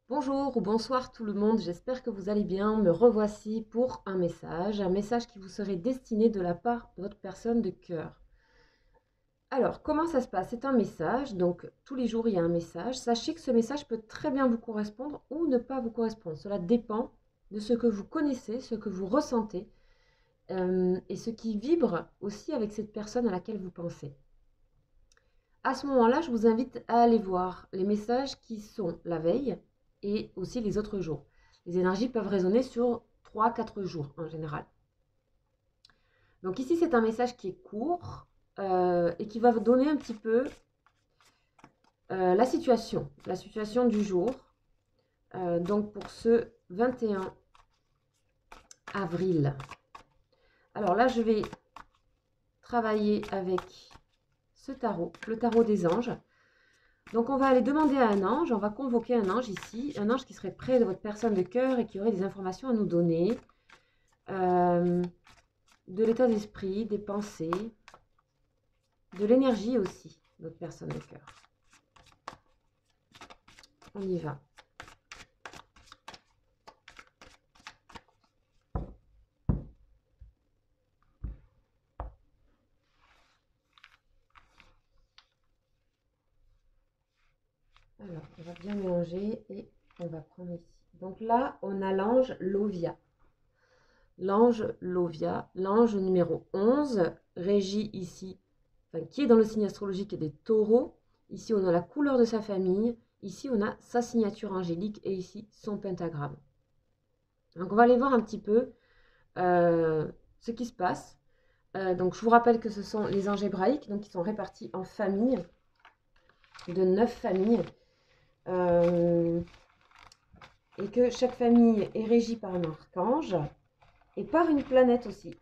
Bonjour ou bonsoir tout le monde, j'espère que vous allez bien. Me revoici pour un message qui vous serait destiné de la part de votre personne de cœur. Alors, comment ça se passe? C'est un message, donc tous les jours il y a un message. Sachez que ce message peut très bien vous correspondre ou ne pas vous correspondre. Cela dépend de ce que vous connaissez, ce que vous ressentez et ce qui vibre aussi avec cette personne à laquelle vous pensez. À ce moment-là, je vous invite à aller voir les messages qui sont la veille et aussi les autres jours. Les énergies peuvent résonner sur 3-4 jours en général. Donc ici, c'est un message qui est court et qui va vous donner un petit peu la situation du jour. Donc pour ce 21 avril. Alors là, je vais travailler avec ce tarot, le tarot des anges. Donc on va aller demander à un ange, on va convoquer un ange ici, un ange qui serait près de votre personne de cœur et qui aurait des informations à nous donner, de l'état d'esprit, des pensées, de l'énergie aussi, de votre personne de cœur. On y va. Alors, on va bien mélanger et on va prendre ici. Donc là, on a l'ange Lovia. L'ange Lovia, l'ange numéro 11, régit ici, qui est dans le signe astrologique des taureaux. Ici, on a la couleur de sa famille. Ici, on a sa signature angélique et ici, son pentagramme. Donc, on va aller voir un petit peu ce qui se passe. Donc, je vous rappelle que ce sont les anges hébraïques, donc qui sont répartis en familles, de 9 familles. Et que chaque famille est régie par un archange et par une planète aussi.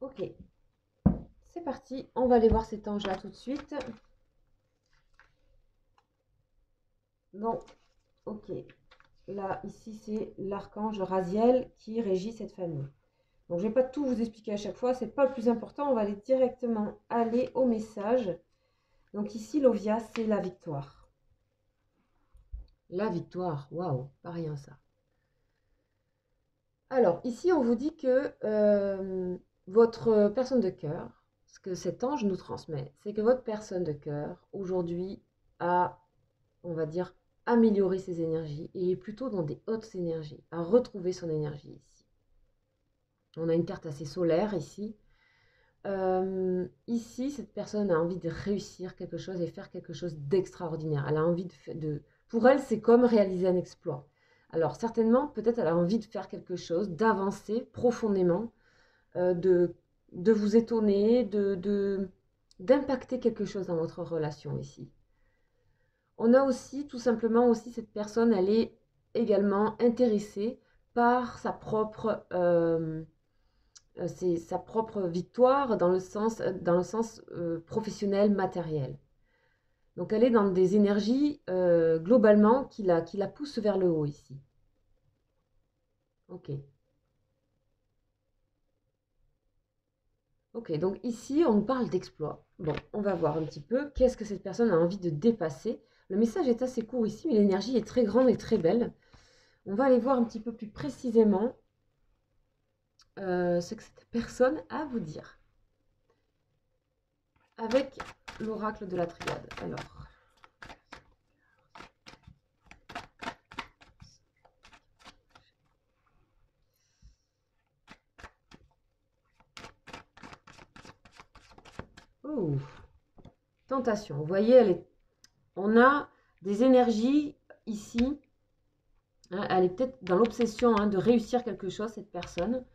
Ok, c'est parti, on va aller voir cet ange-là tout de suite. Donc, ok, là, ici, c'est l'archange Raziel qui régit cette famille. Donc, je ne vais pas tout vous expliquer à chaque fois, c'est pas le plus important, on va aller directement aller au message. Donc ici, Lovia, c'est la victoire. La victoire, waouh, pas rien ça. Alors, ici, on vous dit que votre personne de cœur, ce que cet ange nous transmet, c'est que votre personne de cœur, aujourd'hui, a, on va dire, amélioré ses énergies et est plutôt dans des hautes énergies, a retrouvé son énergie ici. On a une carte assez solaire ici. Ici, cette personne a envie de réussir quelque chose et faire quelque chose d'extraordinaire. Elle a envie pour elle, c'est comme réaliser un exploit. Alors certainement, peut-être elle a envie de faire quelque chose, d'avancer profondément, de vous étonner, d'impacter quelque chose dans votre relation ici. On a aussi, tout simplement, aussi cette personne, elle est également intéressée par sa propre c'est sa propre victoire dans le sens professionnel, matériel. Donc elle est dans des énergies globalement qui la poussent vers le haut ici. Ok. Ok, donc ici on parle d'exploit. Bon, on va voir un petit peu qu'est-ce que cette personne a envie de dépasser. Le message est assez court ici, mais l'énergie est très grande et très belle. On va aller voir un petit peu plus précisément ce que cette personne a à vous dire. Avec l'oracle de la triade. Alors, oh, tentation. Vous voyez, on a des énergies ici. Hein, elle est peut-être dans l'obsession de réussir quelque chose, cette personne.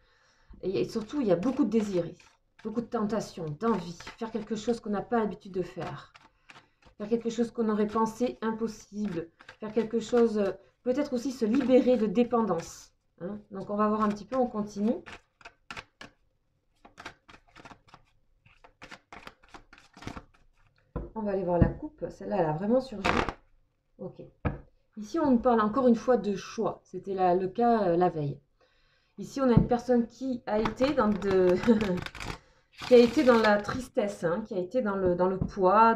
Et surtout, il y a beaucoup de désirs ici. Beaucoup de tentation, d'envie. Faire quelque chose qu'on n'a pas l'habitude de faire. Faire quelque chose qu'on aurait pensé impossible. Faire quelque chose, peut-être aussi se libérer de dépendance. Hein. Donc on va voir un petit peu, on continue. On va aller voir la coupe. Celle-là, elle a vraiment surgi. Ok. Ici, on parle encore une fois de choix. C'était le cas la veille. Ici, on a une personne qui a été dans qui a été dans la tristesse, hein, qui a été dans le poids,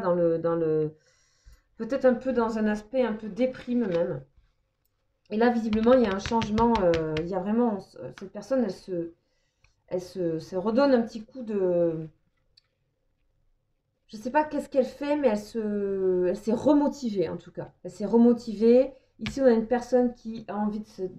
peut-être un peu dans un aspect un peu déprime même. Et là, visiblement, il y a un changement. Il y a vraiment cette personne, se redonne un petit coup de. Je ne sais pas qu'est-ce qu'elle fait, mais elle s'est remotivée en tout cas. Elle s'est remotivée. Ici, on a une personne qui a envie de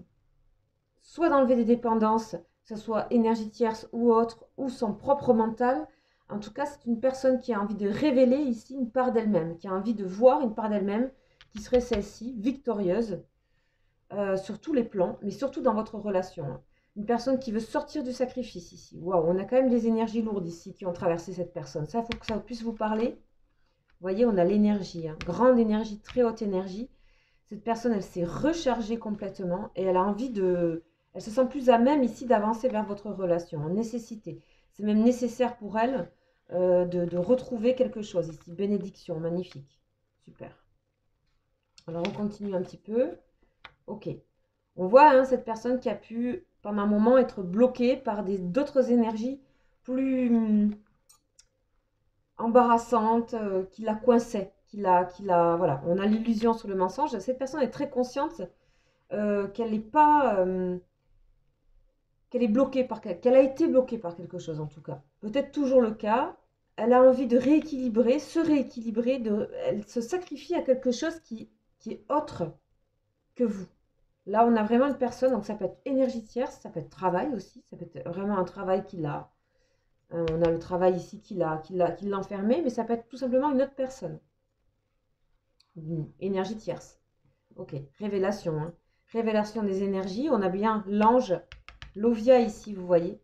soit d'enlever des dépendances, que ce soit énergie tierce ou autre, ou son propre mental. En tout cas, c'est une personne qui a envie de révéler ici une part d'elle-même, qui a envie de voir une part d'elle-même qui serait celle-ci, victorieuse, sur tous les plans, mais surtout dans votre relation, hein. Une personne qui veut sortir du sacrifice ici. Waouh, on a quand même des énergies lourdes ici qui ont traversé cette personne. Ça, il faut que ça puisse vous parler. Vous voyez, on a l'énergie, hein. Grande énergie, très haute énergie. Cette personne, elle s'est rechargée complètement et elle a envie de... Elle se sent plus à même ici d'avancer vers votre relation, en nécessité. C'est même nécessaire pour elle de retrouver quelque chose ici. Bénédiction, magnifique. Super. Alors, on continue un petit peu. Ok. On voit hein, cette personne qui a pu, pendant un moment, être bloquée par d'autres énergies plus embarrassantes, qui la coinçaient, voilà. On a l'illusion sur le mensonge. Cette personne est très consciente qu'elle n'est pas, qu'elle est bloquée qu'elle a été bloquée par quelque chose en tout cas. Peut-être toujours le cas. Elle a envie de rééquilibrer, se rééquilibrer, elle se sacrifie à quelque chose qui est autre que vous. Là, on a vraiment une personne, donc ça peut être énergie tierce, ça peut être travail aussi, ça peut être vraiment un travail qu'il a. On a le travail ici qui l'a enfermé, mais ça peut être tout simplement une autre personne. Énergie tierce. Ok, révélation. Hein. Révélation des énergies. On a bien l'ange, l'Ovia ici, vous voyez,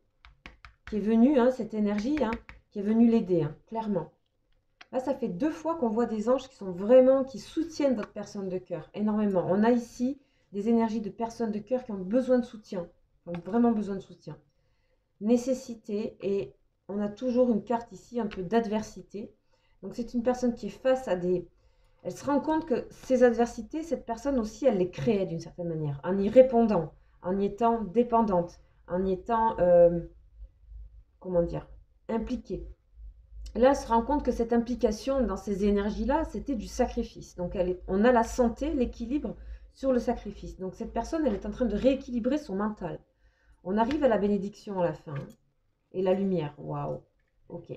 qui est venu, hein, cette énergie, hein, qui est venue l'aider, hein, clairement. Là, ça fait 2 fois qu'on voit des anges qui sont vraiment, qui soutiennent votre personne de cœur, énormément. On a ici des énergies de personnes de cœur qui ont besoin de soutien, qui ont vraiment besoin de soutien. Nécessité, et on a toujours une carte ici, un peu d'adversité. Donc c'est une personne qui est face à des... Elle se rend compte que ces adversités, cette personne aussi, elle les créait d'une certaine manière, en y répondant, en y étant dépendante, en y étant, comment dire, impliquée. Là, elle se rend compte que cette implication dans ces énergies-là, c'était du sacrifice. Donc, on a la santé, l'équilibre sur le sacrifice. Donc, cette personne, elle est en train de rééquilibrer son mental. On arrive à la bénédiction à la fin. Et la lumière, waouh. Ok.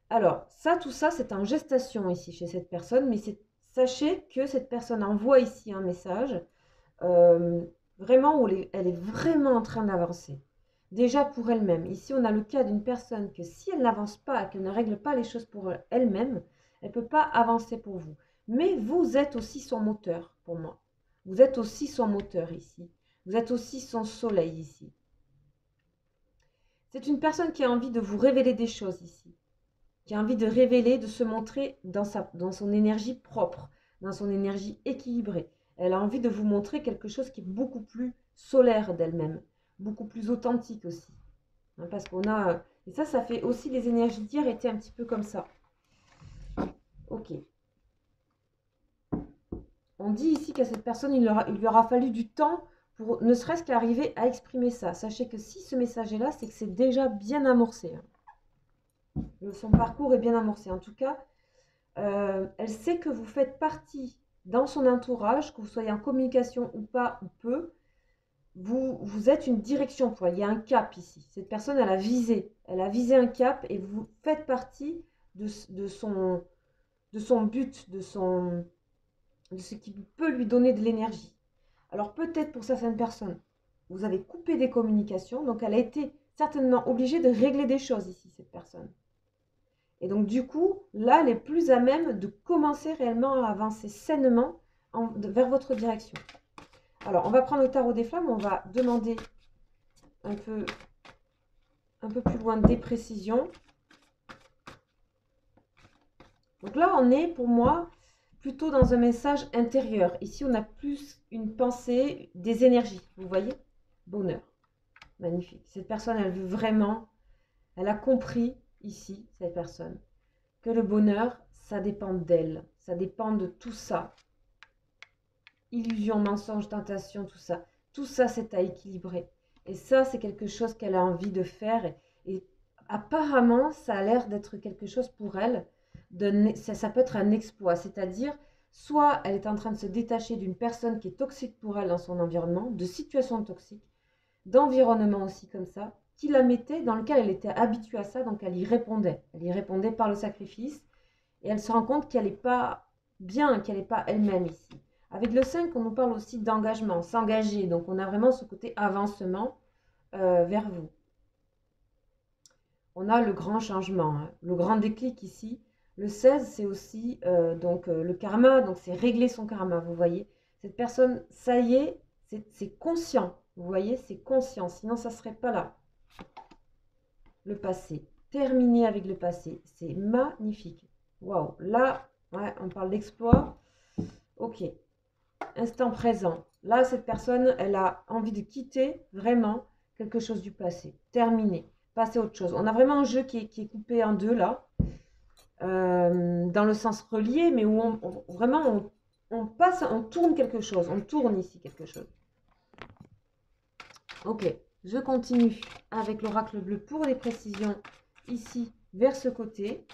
Alors, tout ça, c'est en gestation ici chez cette personne. Mais sachez que cette personne envoie ici un message vraiment où elle est vraiment en train d'avancer. Déjà pour elle-même. Ici, on a le cas d'une personne que si elle n'avance pas, qu'elle ne règle pas les choses pour elle-même, elle ne peut pas avancer pour vous. Mais vous êtes aussi son moteur, pour moi. Vous êtes aussi son moteur ici. Vous êtes aussi son soleil ici. C'est une personne qui a envie de vous révéler des choses ici. Qui a envie de révéler, de se montrer dans son énergie propre, dans son énergie équilibrée. Elle a envie de vous montrer quelque chose qui est beaucoup plus solaire d'elle-même, beaucoup plus authentique aussi. Hein, parce qu'on a... Et ça fait aussi les énergies d'hier étaient un petit peu comme ça. Ok. On dit ici qu'à cette personne, il lui aura fallu du temps pour ne serait-ce qu'arriver à exprimer ça. Sachez que si ce message est là, c'est que c'est déjà bien amorcé. Hein. Son parcours est bien amorcé. En tout cas, elle sait que vous faites partie dans son entourage, que vous soyez en communication ou pas, ou peu. Vous êtes une direction pour elle. Il y a un cap ici. Cette personne, elle a visé un cap et vous faites partie de son but, de ce qui peut lui donner de l'énergie. Alors peut-être pour certaines personnes, vous avez coupé des communications, donc elle a été certainement obligée de régler des choses ici, cette personne. Et donc du coup, là, elle est plus à même de commencer réellement à avancer sainement vers votre direction. Alors, on va prendre le tarot des flammes, on va demander un peu plus loin des précisions. Donc là, on est, pour moi, plutôt dans un message intérieur. Ici, on a plus une pensée, des énergies, vous voyez? Bonheur. Magnifique. Cette personne, elle veut vraiment, elle a compris ici, cette personne, que le bonheur, ça dépend d'elle. Ça dépend de tout ça. Illusion, mensonge, tentation, tout ça. Tout ça, c'est à équilibrer. Et ça, c'est quelque chose qu'elle a envie de faire. Et apparemment, ça a l'air d'être quelque chose pour elle. Ça peut être un exploit, c'est-à-dire, soit elle est en train de se détacher d'une personne qui est toxique pour elle dans son environnement, de situations toxiques, d'environnement aussi comme ça, qui la mettait, dans lequel elle était habituée à ça, donc elle y répondait. Elle y répondait par le sacrifice, et elle se rend compte qu'elle n'est pas bien, qu'elle n'est pas elle-même ici. Avec le 5, on nous parle aussi d'engagement, s'engager, donc on a vraiment ce côté avancement vers vous. On a le grand changement, hein, le grand déclic ici. Le 16, c'est aussi le karma, donc c'est régler son karma, vous voyez. Cette personne, ça y est, c'est conscient, vous voyez, c'est conscient, sinon ça ne serait pas là. Le passé, terminer avec le passé, c'est magnifique. Waouh, là, ouais, on parle d'exploit. Ok, instant présent. Là, cette personne, elle a envie de quitter vraiment quelque chose du passé, terminer, passer à autre chose. On a vraiment un jeu qui est coupé en deux là. Dans le sens relié, mais où on passe, on tourne quelque chose, on tourne ici quelque chose. Ok, je continue avec l'oracle bleu pour les précisions ici, vers ce côté,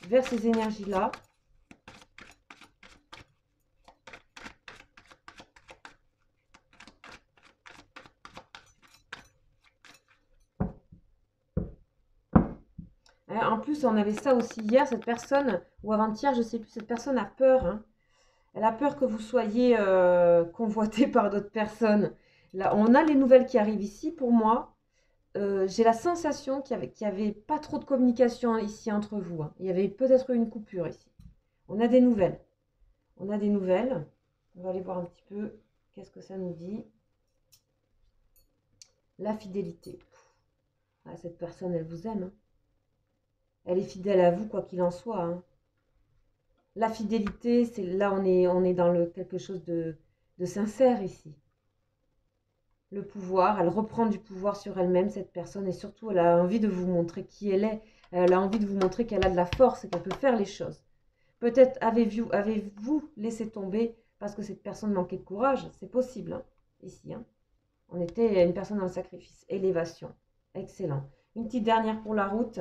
vers ces énergies-là. En plus, on avait ça aussi hier, cette personne, ou avant-hier, je ne sais plus, cette personne a peur, hein. Elle a peur que vous soyez convoité par d'autres personnes. Là, on a les nouvelles qui arrivent ici. Pour moi, j'ai la sensation qu'il n'y avait pas trop de communication ici entre vous, hein. Il y avait peut-être une coupure ici. On a des nouvelles. On a des nouvelles. On va aller voir un petit peu qu'est-ce que ça nous dit. La fidélité. Ah, cette personne, elle vous aime, hein. Elle est fidèle à vous, quoi qu'il en soit, hein. La fidélité, c'est là, on est dans quelque chose de sincère ici. Le pouvoir, elle reprend du pouvoir sur elle-même, cette personne, et surtout, elle a envie de vous montrer qui elle est. Elle a envie de vous montrer qu'elle a de la force et qu'elle peut faire les choses. Peut-être avez-vous laissé tomber parce que cette personne manquait de courage. C'est possible, hein, ici, hein. On était une personne dans le sacrifice. Élévation. Excellent. Une petite dernière pour la route.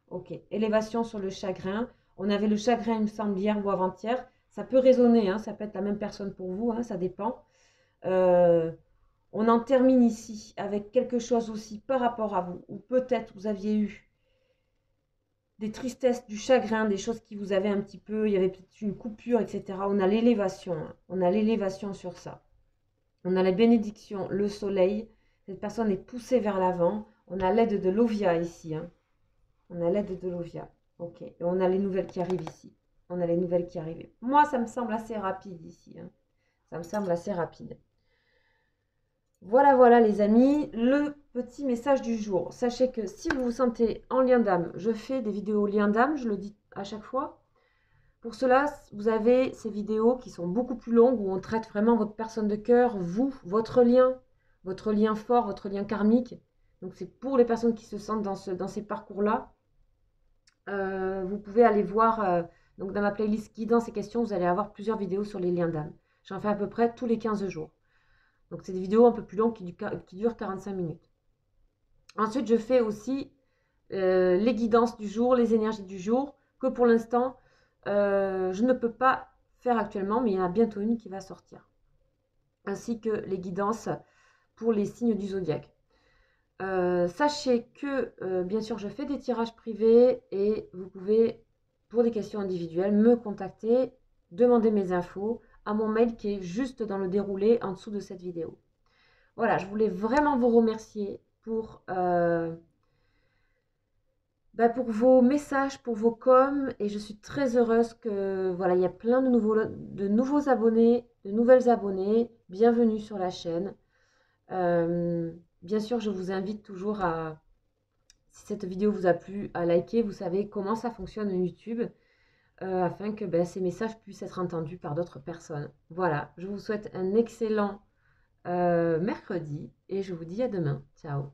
Ok. Élévation sur le chagrin. On avait le chagrin, il me semble, hier ou avant-hier. Ça peut résonner, hein, ça peut être la même personne pour vous, hein, ça dépend. On en termine ici avec quelque chose aussi par rapport à vous. Ou peut-être vous aviez eu des tristesses, du chagrin, des choses qui vous avaient un petit peu, il y avait peut-être une coupure, etc. On a l'élévation, hein. On a l'élévation sur ça. On a la bénédiction, le soleil. Cette personne est poussée vers l'avant. On a l'aide de l'Ovia ici, hein. On a l'aide de l'Ovia. Ok. Et on a les nouvelles qui arrivent ici. On a les nouvelles qui arrivent. Moi, ça me semble assez rapide ici, hein. Ça me semble assez rapide. Voilà, voilà les amis, le petit message du jour. Sachez que si vous vous sentez en lien d'âme, je fais des vidéos lien d'âme, je le dis à chaque fois. Pour cela, vous avez ces vidéos qui sont beaucoup plus longues, où on traite vraiment votre personne de cœur, vous, votre lien fort, votre lien karmique. Donc c'est pour les personnes qui se sentent dans ces parcours-là. Vous pouvez aller voir, donc dans ma playlist guidance et questions, vous allez avoir plusieurs vidéos sur les liens d'âme. J'en fais à peu près tous les 15 jours. Donc, c'est des vidéos un peu plus longues qui durent 45 minutes. Ensuite, je fais aussi les guidances du jour, les énergies du jour, que pour l'instant, je ne peux pas faire actuellement, mais il y en a bientôt une qui va sortir. Ainsi que les guidances pour les signes du zodiaque. Sachez que, bien sûr, je fais des tirages privés et vous pouvez, pour des questions individuelles, me contacter, demander mes infos à mon mail qui est juste dans le déroulé en dessous de cette vidéo. Voilà, je voulais vraiment vous remercier pour vos messages, pour vos coms, et je suis très heureuse que voilà, il y a plein de nouveaux abonnés, de nouvelles abonnées. Bienvenue sur la chaîne. Bien sûr, je vous invite toujours à, si cette vidéo vous a plu, à liker. Vous savez comment ça fonctionne YouTube, afin que ces messages puissent être entendus par d'autres personnes. Voilà, je vous souhaite un excellent mercredi et je vous dis à demain. Ciao.